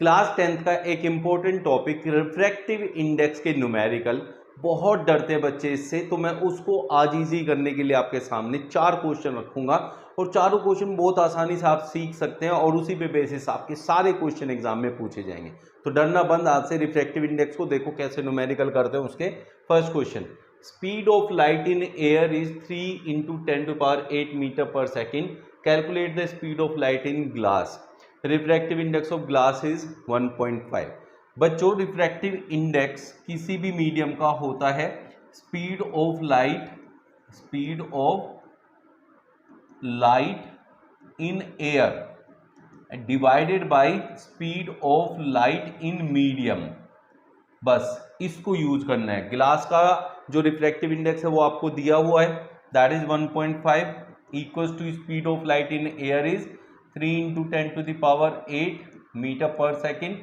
Class 10th का एक important topic refractive index के न्यूमेरिकल। बहुत डरते हैं बच्चे इससे, तो मैं उसको आज इजी करने के लिए आपके सामने 4 क्वेश्चन रखूंगा और चारों क्वेश्चन बहुत आसानी से आप सीख सकते हैं और उसी पे बेसिस आपके सारे क्वेश्चन एग्जाम में पूछे जाएंगे। तो डरना बंद, आज से रिफ्रैक्टिव इंडेक्स को देखो कैसे न्यूमेरिकल करते हैं। उसके first question, speed of light in air is 3 × 10⁸ metre per second, calculate the speed of light in glass. Refractive index of glass is 1.5। बच्चों, रिफ्रैक्टिव इंडेक्स किसी भी मीडियम का होता है speed of light in air divided by speed of light in medium. बस इसको use करना है। ग्लास का जो रिफ्रैक्टिव इंडेक्स है वो आपको दिया हुआ है, that is 1.5 equals to speed of light in air is 3 × 10⁸ metre per second.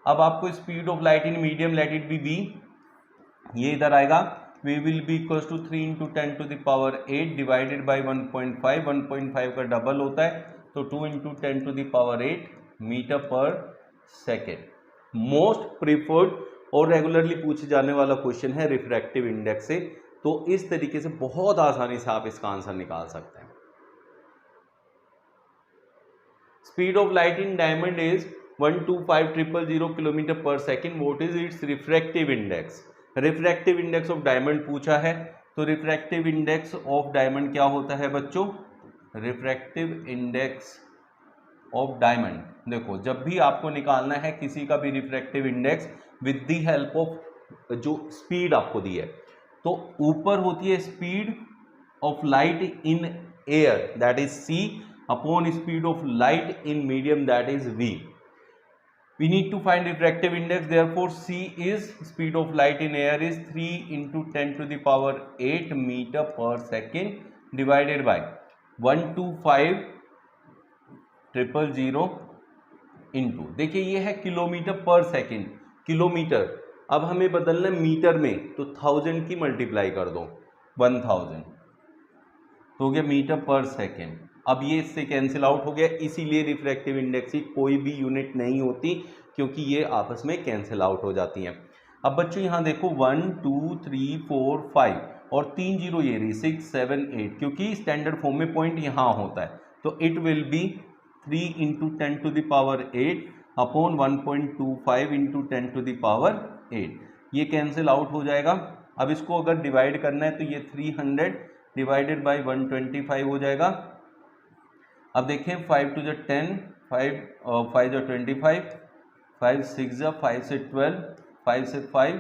अब आपको speed of light in medium, let it be V, ये इधर आएगा, V will be equals to 3 × 10⁸ divided by 1.5। 1.5 का डबल होता है तो 2 × 10⁸ metre per second. Most preferred और रेगुलरली पूछे जाने वाला क्वेश्चन है रिफ्रैक्टिव इंडेक्स से, तो इस तरीके से बहुत आसानी से आप इसका आंसर निकाल सकते हैं। Speed of light in diamond is 125,000 kilometre per second. What is its refractive index? Refractive index of diamond पूछा है, तो रिफ्रैक्टिव इंडेक्स ऑफ डायमंड क्या होता है बच्चों? रिफ्रैक्टिव इंडेक्स ऑफ डायमंड, देखो जब भी आपको निकालना है किसी का भी refractive index with the help of जो स्पीड आपको दी है, तो ऊपर होती है speed of light in air that is c upon speed of light in medium that is v. We need to find refractive index, therefore c is speed of light in air is 3 × 10⁸ meter per second divided by 125,000 into, देखिए ये है kilometre per second, kilometre. अब हमें बदलना है metre में, तो 1000 की मल्टीप्लाई कर दो 1000, तो हो गया मीटर पर सेकेंड। अब ये इससे कैंसिल आउट हो गया, इसीलिए रिफ्रैक्टिव इंडेक्स की कोई भी यूनिट नहीं होती, क्योंकि ये आपस में कैंसिल आउट हो जाती हैं। अब बच्चों यहाँ देखो 1 2 3 4 5 और 3 जीरो ये रही 6 7 8, क्योंकि स्टैंडर्ड फॉर्म में पॉइंट यहाँ होता है, तो इट विल बी 3 × 10⁸ अपॉन 1.25 × 10⁸। ये कैंसिल आउट हो जाएगा। अब इसको अगर डिवाइड करना है तो ये 300 डिवाइडेड बाई 125 हो जाएगा। अब देखें 5 2 10, 5 5 25, 5 6 5 से 12, 5 से 5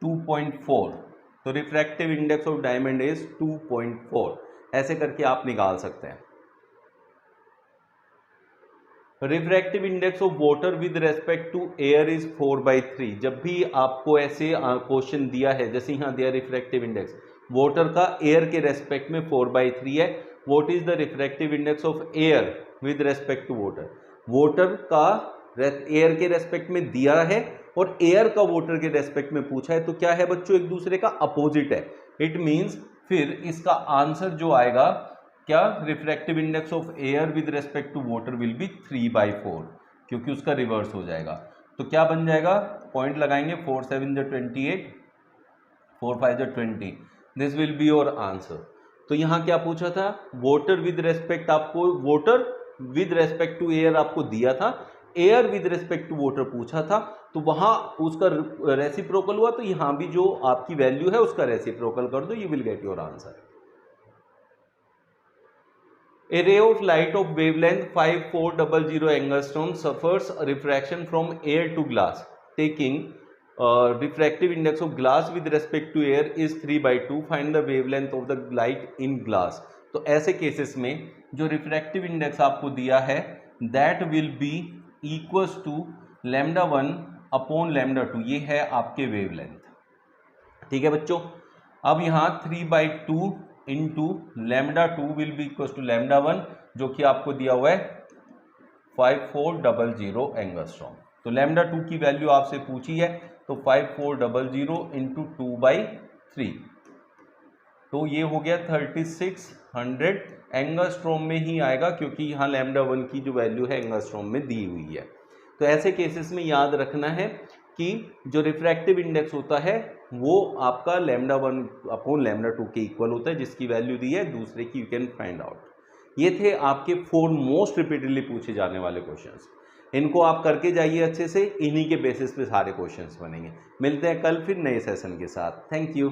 2.4। तो refractive index of diamond is 2.4। ऐसे करके आप निकाल सकते हैं। Refractive index of water with respect to air is 4/3। जब भी आपको ऐसे क्वेश्चन दिया है, जैसे यहाँ दिया रिफ्रैक्टिव इंडेक्स वाटर का एयर के रेस्पेक्ट में 4/3 है, what is the refractive index of air with respect to water? Water का एयर के रेस्पेक्ट में दिया है और एयर का वाटर के रेस्पेक्ट में पूछा है, तो क्या है बच्चों? एक दूसरे का अपोजिट है। इट मींस फिर इसका आंसर जो आएगा क्या, refractive index of air with respect to water will be 3/4, क्योंकि उसका रिवर्स हो जाएगा। तो क्या बन जाएगा? पॉइंट लगाएंगे, 4 7 28, 4 5 20, this will be your answer. तो यहाँ क्या पूछा था? वाटर विद रेस्पेक्ट, आपको water with respect to air आपको दिया था, air with respect to water पूछा था, तो वहां उसका रेसिप्रोकल हुआ, तो यहां भी जो आपकी वैल्यू है उसका रेसिप्रोकल कर दो, you will get your answer. A ray of light of wavelength 5400 angstrom suffers a refraction from air to glass. Taking refractive index of glass with respect to air is 3/2. Find the wavelength of the light in glass. तो ऐसे cases में जो refractive index आपको दिया है that will be equals to λ1 upon λ2, ये है आपके वेवलेंथ। ठीक है बच्चों, अब यहाँ 3/2 into λ2 will be equal to λ1, जो कि आपको दिया हुआ है 5400 एंगस्ट्रॉम। तो λ2 की वैल्यू आपसे पूछी है, तो 5400 इंटू 2/3, तो ये हो गया 3600 एंगस्ट्रॉम में ही आएगा, क्योंकि यहाँ λ1 की जो वैल्यू है एंगस्ट्रॉम में दी हुई है। तो ऐसे केसेस में याद रखना है कि जो रिफ्रैक्टिव इंडेक्स होता है वो आपका λ1/λ2 के इक्वल होता है, जिसकी वैल्यू दी है दूसरे की, यू कैन फाइंड आउट। ये थे आपके 4 मोस्ट रिपीटेडली पूछे जाने वाले क्वेश्चंस। इनको आप करके जाइए अच्छे से, इन्हीं के बेसिस पे सारे क्वेश्चंस बनेंगे। मिलते हैं कल फिर नए सेशन के साथ। Thank you.